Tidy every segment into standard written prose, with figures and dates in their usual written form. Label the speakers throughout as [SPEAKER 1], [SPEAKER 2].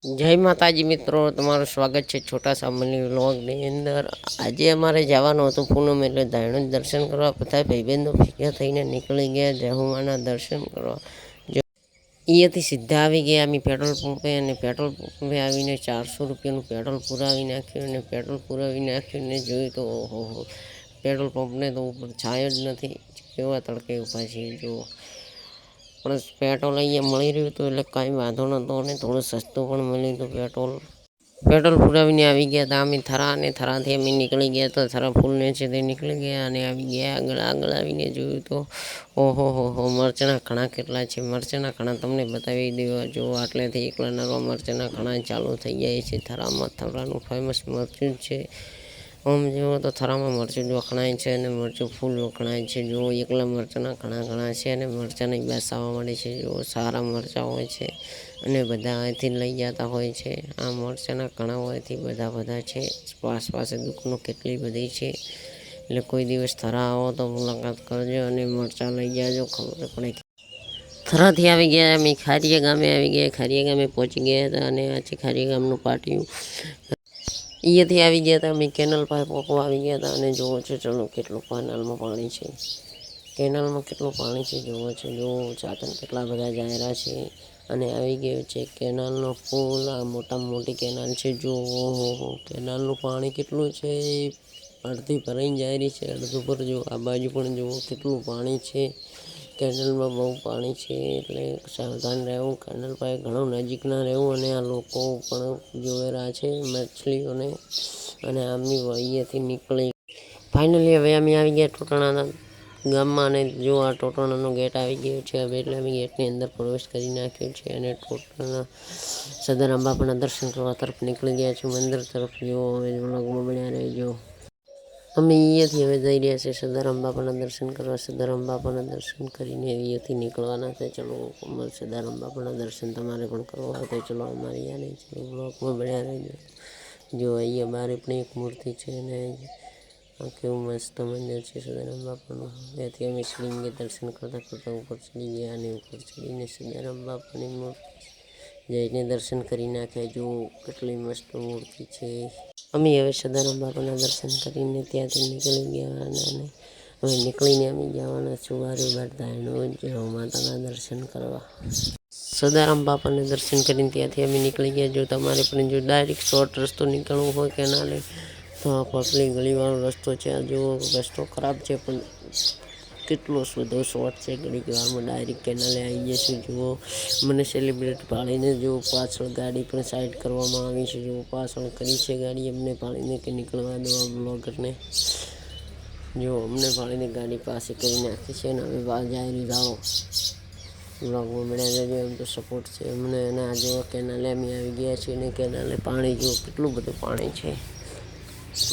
[SPEAKER 1] જય માતાજી મિત્રો, તમારું સ્વાગત છે છોટા સામાન્ય વ્લોગની અંદર। આજે અમારે જવાનું હતું પૂનમ એટલે ધાયણું દર્શન કરવા। બધા ભાઈબંધો ભેગા થઈને નીકળી ગયા જહુમાના દર્શન કરવા। અહીંયાથી સીધા આવી ગયા અમે પેટ્રોલ પંપે, અને પેટ્રોલ પંપે આવીને 400 રૂપિયાનું પેટ્રોલ પુરાવી નાખ્યું। અને પેટ્રોલ પુરાવી નાખ્યું જોયું તો ઓહો, પેટ્રોલ પંપને તો ઉપર છાંયો જ નથી, કેવા તડકે ઊભા છીએ જુઓ। પણ પેટ્રોલ અહીંયા મળી રહ્યું હતું એટલે કાંઈ વાંધો નહોતો, અને થોડું સસ્તું પણ મળ્યું હતું પેટ્રોલ પુરાવીને આવી ગયા હતા અમે થરા, અને થરાથી અમે નીકળી ગયા તો થરા ફૂલને છે તે નીકળી ગયા અને આવી ગયા આગળ આવીને જોયું તો ઓહો હો, મરચાંના ઘણા કેટલા છે। મરચાંના ઘણા તમને બતાવી દેવા જો, આટલેથી એકલા નરવા મરચાંના ઘણા ચાલુ થઈ જાય છે થરામાં। થરાનું ફેમસ મરચું છે। આમ જુઓ તો થરામાં મરચું જ વખણાય છે, અને મરચું ફૂલ વખણાય છે। જુઓ એકલા મરચાંના ઘણા છે, અને મરચાંને બેસાવા મળે છે। જુઓ સારા મરચાં હોય છે, અને બધા અહીંથી લઈ જતા હોય છે। આ મરચાંના ઘણા હોયથી બધા છે, પાસે દુકાનો કેટલી બધી છે। એટલે કોઈ દિવસ થરા આવો તો મુલાકાત કરજો અને મરચાં લઈ જાજો, ખબર પડે। થરાથી આવી ગયા અમે ખારીયા ગામે આવી ગયા, ખારીયા ગામે પહોંચી ગયા હતા, અને આ છે ખારીયા ગામનું પાટિયું। અહીંયાથી આવી ગયા હતા અમે કેનલ પાસે પોકવા આવી ગયા હતા, અને જુઓ છો ચલો કેટલું કેનાલમાં પાણી છે, કેનાલમાં કેટલું પાણી છે જુઓ છો। જુઓ સાધન કેટલા બધા જાયરા છે, અને આવી ગયો છે કેનાલનો પુલ। આ મોટી કેનાલ છે જુઓ, કેનાલનું પાણી કેટલું છે, અડધી ભરાઈને જાય રહી છે, અડધું પર જુઓ। આ બાજુ પણ જુઓ કેટલું પાણી છે, કેનાલમાં બહુ પાણી છે, એટલે સાવધાન રહેવું, કેનાલ પાસે ઘણું નજીક ના રહેવું। અને આ લોકો પણ જોઈ રહ્યા છે મછલીઓને, અને અમે અહીંયાથી નીકળી ફાઇનલી હવે અમે આવી ગયા ટોટાણાના ગામમાં, અને જો આ ટોટાણાનો ગેટ આવી ગયો છે હવે, એટલે અમે ગેટની અંદર પ્રવેશ કરી નાખ્યો છે, અને ટોટાણા સદર અંબાપાના દર્શન કરવા તરફ નીકળી ગયા છું, મંદિર તરફ। જો હવે વ્લોગમાં બન્યા રહેજો। અમે અહીંયાથી હવે જઈ રહ્યા છીએ સદર અંબાપાના દર્શન કરવા। સદર અંબાપાના દર્શન કરીને અહીંયાથી નીકળવાના છે। ચલો સદર અંબાપાના દર્શન તમારે પણ કરવા હોય તો ચલો અમારી યાર ચલો બ્લોગમાં બન્યા રહેજો। જો અહીંયા બારે પણ એક મૂર્તિ છે, અને કેવું મસ્ત મંદિર છે સદર અંબાપાનું। ત્યાંથી અમે સીડીને દર્શન કરતા ઉપર ચડી ગયા, અને ઉપર ચડીને સદર અંબાપાની મૂર્તિ જઈને દર્શન કરી નાખ્યા। જુઓ કેટલી મસ્ત મૂર્તિ છે। અમે હવે સદર અંબાપાના દર્શન કરીને ત્યાંથી નીકળી ગયા, અને હવે નીકળીને અમે જવાના છું વારે ધાયણું માતાના દર્શન કરવા। સદર અંબાપાના દર્શન કરીને ત્યાંથી અમે નીકળી ગયા। જો તમારે પણ જો ડાયરેક્ટ શોર્ટ રસ્તો નીકળવો હોય કેનાલે, તો આ પતલી ગલીવાળો રસ્તો છે। આ જો રસ્તો ખરાબ છે, પણ કેટલો બધો શોર્ટ છે, ઘડીક વારમાં ડાયરેક્ટ કેનાલે આવી જશું। જુઓ મને સેલિબ્રિટી પાડીને જો પાછળ ગાડી પણ સાઈડ કરવામાં આવી છે, જો પાછળ કરી છે ગાડી અમને પાડીને કે નીકળવા દો આ બ્લોગરને। જો અમને પાડીને ગાડી પાસે કરી નાખી છે, અને હવે બહાર જાય જાઓ બ્લોગમાં મળ્યા જજો, એમ તો સપોર્ટ છે અમને। અને આ જો કેનાલે અમે આવી ગયા છીએ, અને કેનાલે પાણી જુઓ કેટલું બધું પાણી છે,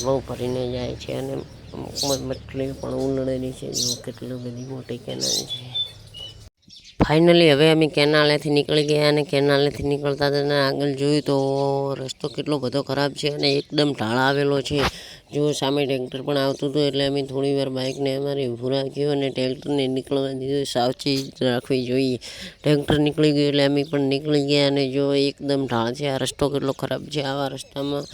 [SPEAKER 1] બહુ ભરીને જાય છે, અને અમુક મછલી પણ ઉલળેલી છે। જુઓ કેટલી બધી મોટી કેનાલ છે। ફાઇનલી હવે અમે કેનાલેથી નીકળી ગયા, અને કેનાલેથી નીકળતા હતા આગળ જોયું તો રસ્તો કેટલો બધો ખરાબ છે, અને એકદમ ઢાળ આવેલો છે। જો સામે ટ્રેક્ટર પણ આવતું હતું, એટલે અમે થોડી વાર બાઇકને અમારે ઊભું રાખ્યું, અને ટ્રેક્ટરને નીકળવા દીધું। સાવચેતી રાખવી જોઈએ, ટ્રેક્ટર નીકળી ગયું એટલે અમે પણ નીકળી ગયા। અને જો એકદમ ઢાળ છે, આ રસ્તો કેટલો ખરાબ છે। આવા રસ્તામાં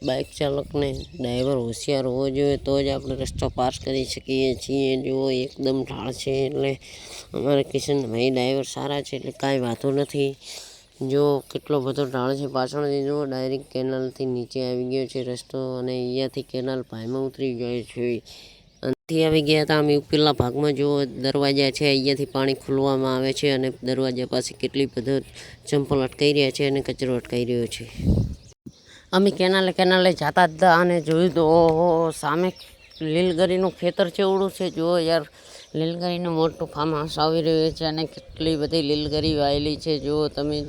[SPEAKER 1] બાઇક ચાલકને ડ્રાઈવર હોશિયાર હોવો જોઈએ, તો જ આપણે રસ્તો પાર કરી શકીએ છીએ। જો એકદમ ઢાળ છે, એટલે અમારે કિશનભાઈ ડ્રાઈવર સારા છે, એટલે કાંઈ વાંધો નથી। જો કેટલો બધો ઢાળ છે, પાછળથી જુઓ ડાયરેક્ટ કેનાલથી નીચે આવી ગયો છે રસ્તો, અને અહીંયાથી કેનાલ પાણીમાં ઉતરી જાય છે। અહીંથી આવી ગયા હતા અમે ઉપરના ભાગમાં, જો દરવાજા છે, અહીંયાથી પાણી ખોલવામાં આવે છે, અને દરવાજા પાસે કેટલી બધો ચંપલ અટકાઈ રહ્યા છે, અને કચરો અટકાઈ રહ્યો છે। અમે કેનાલે જતા હતા, અને જોયું તો સામે લીલગરીનું ખેતર ચેવડું છે। જુઓ યાર લીલગરીનું મોટું ફાર્મ હાઉસ આવી રહ્યું છે, અને કેટલી બધી લીલગરી વાયેલી છે। જુઓ તમે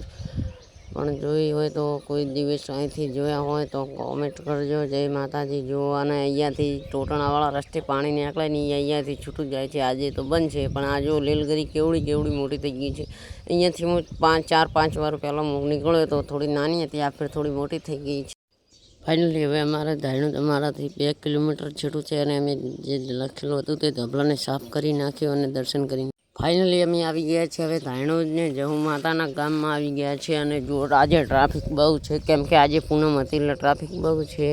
[SPEAKER 1] પણ જોઈ હોય તો કોઈ દિવસ અહીંથી જોયા હોય તો કોમેન્ટ કરજો। જય માતાજી। જુઓ અને અહીંયાથી ટોટાણાવાળા રસ્તે પાણી નીકળે ને અહીંયાથી છૂટું જાય છે। આજે તો બંધ છે, પણ આ જો લીલગરી કેવડી મોટી થઈ ગઈ છે। અહીંયાથી હું 4-5 વાર પહેલાં નીકળ્યો તો થોડી નાની હતી, આ ફેર થોડી મોટી થઈ ગઈ છે। ફાઇનલી હવે અમારે ધાયણું અમારાથી 2 કિલોમીટર છેટું છે, અને અમે જે લખેલું હતું તે ધબલાને સાફ કરી નાખ્યો, અને દર્શન કરી ફાઇનલી અમે આવી ગયા છીએ હવે ધાણોદ ને જહુ માતાના ગામમાં આવી ગયા છે. અને જો આજે ટ્રાફિક બહુ છે, કેમ કે આજે પૂનમ હતી એટલે ટ્રાફિક બહુ છે.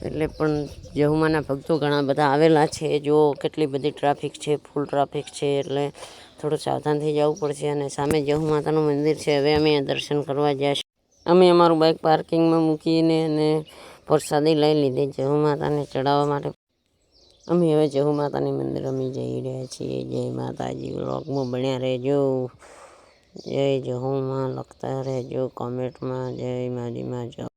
[SPEAKER 1] એટલે પણ જહુમાના ભક્તો ઘણા બધા આવેલા છે. જો કેટલી બધી ટ્રાફિક છે, ફૂલ ટ્રાફિક છે, એટલે થોડું સાવધાન થઈ જવું પડશે. અને સામે જહુ માતાનું મંદિર છે. હવે અમે દર્શન કરવા જઈશું. અમે અમારું બાઇક પાર્કિંગમાં મૂકીને અને પ્રસાદી લઈ લીધી જહુ માતાને ચડાવવા માટે. અમે હવે જહુ માતાની મંદિર અમે જઈ રહ્યા છીએ. જય માતાજી. વ્લોગમાં બન્યા રહેજો. જય જહુમાં લખતા રહેજો કોમેન્ટમાં. જય માજીમાં જય.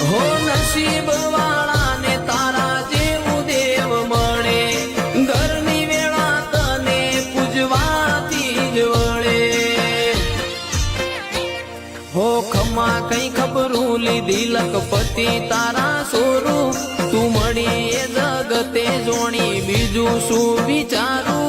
[SPEAKER 2] હો નસીબ વાળાને તારા જેવું દેવ મળે, ઘરની વેળા તને પૂજવાથી જ વળે. હો ખમા કઈ ખબરું લીધી લખપતિ તારા સ્વરૂપ, તું મળી એ જગતે જોણી બીજું શું વિચારું.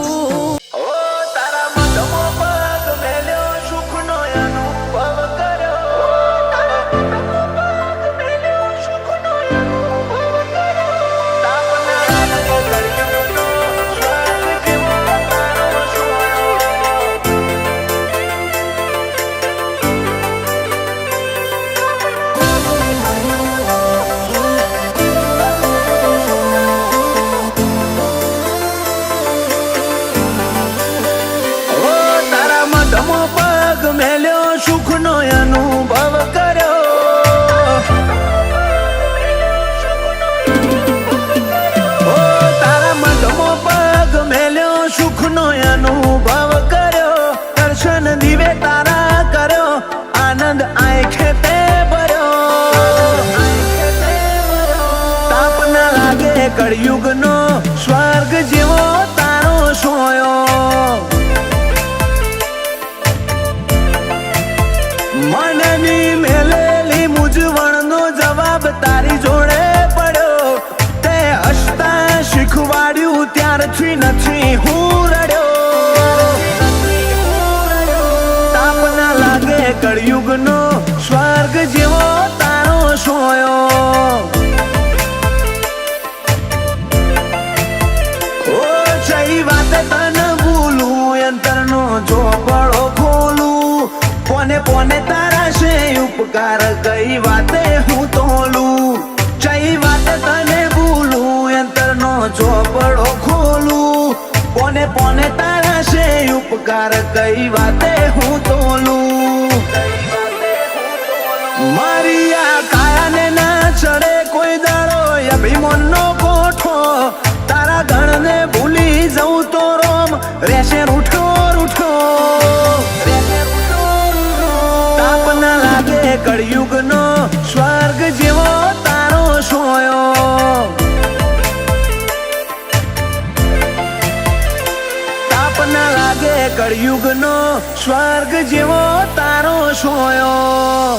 [SPEAKER 2] સુખનો અનુભવ કર્યો, ઓ તારા મઢમાં પગ મેલ્યો, સુખનો અનુભવ કર્યો, દર્શન દિવે તારા કર્યો, આનંદ આંખે તે ભર્યો. તાપ ના લાગે કળિયુગનો સ્વર્ગ જેવો તારો સોયો. મનની મેલેલી મૂંઝવણનો જવાબ તારી જોડે પડ્યો. તે હસતા શીખવાડ્યું ત્યારથી નથી હું રડ્યો. તાપ ના લાગે કળિયુગનો સ્વર્ગ જેવો તારો સોયો. ઓ જઈ વાત તને ભૂલું, અંતરનો ચોપડો ખોલું, પોને પોને તારા છે ઉપકાર, કઈ વાતે હું તોલું. જઈ વાત તને ભૂલું, અંતરનો ચોપડો ખોલું, પોને પોને તારા છે ઉપકાર, કઈ વાતે હું તોલું. મારી આ કાયાને ના ચડે કોઈ દાડો અભિમાનનો કોઠો, તારા ગણને ભૂલી જવું તો રોમ રહેશે રૂઠો રૂઠો. કળિયુગનો સ્વર્ગ જેવો તારો સોયો. તાપ ના લાગે કળિયુગનો સ્વર્ગ જેવો તારો સોયો.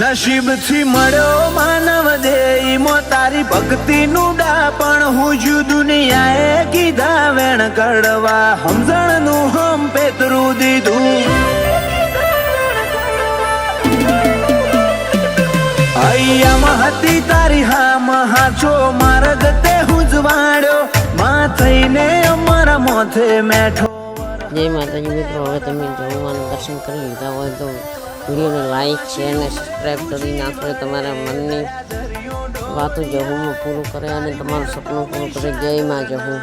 [SPEAKER 2] નસીબથી મળ્યો માનવ દેહમાં તારી ભક્તિનું ડાપણ, હું જુ દુનિયાએ કીધા વેણ કડવા, સમજણનું હમ પેતરું દીધું. હૈયામાં હતી તારી હામ હાચો માર્ગ તે હું જ વાળ્યો, માં થઈને અમારા મોથે મેઠો.
[SPEAKER 1] જય માતાજી મિત્રો. હવે તમે જહુમાના દર્શન કરી લીધા હોય તો વિડીયોને લાઈક છે અને સબસ્ક્રાઈબ કરી નાખો. તમારા મનની વાતો જહુમાં પૂરું કરે અને તમારું સપનું પૂરું કરે. જય માં જહુ.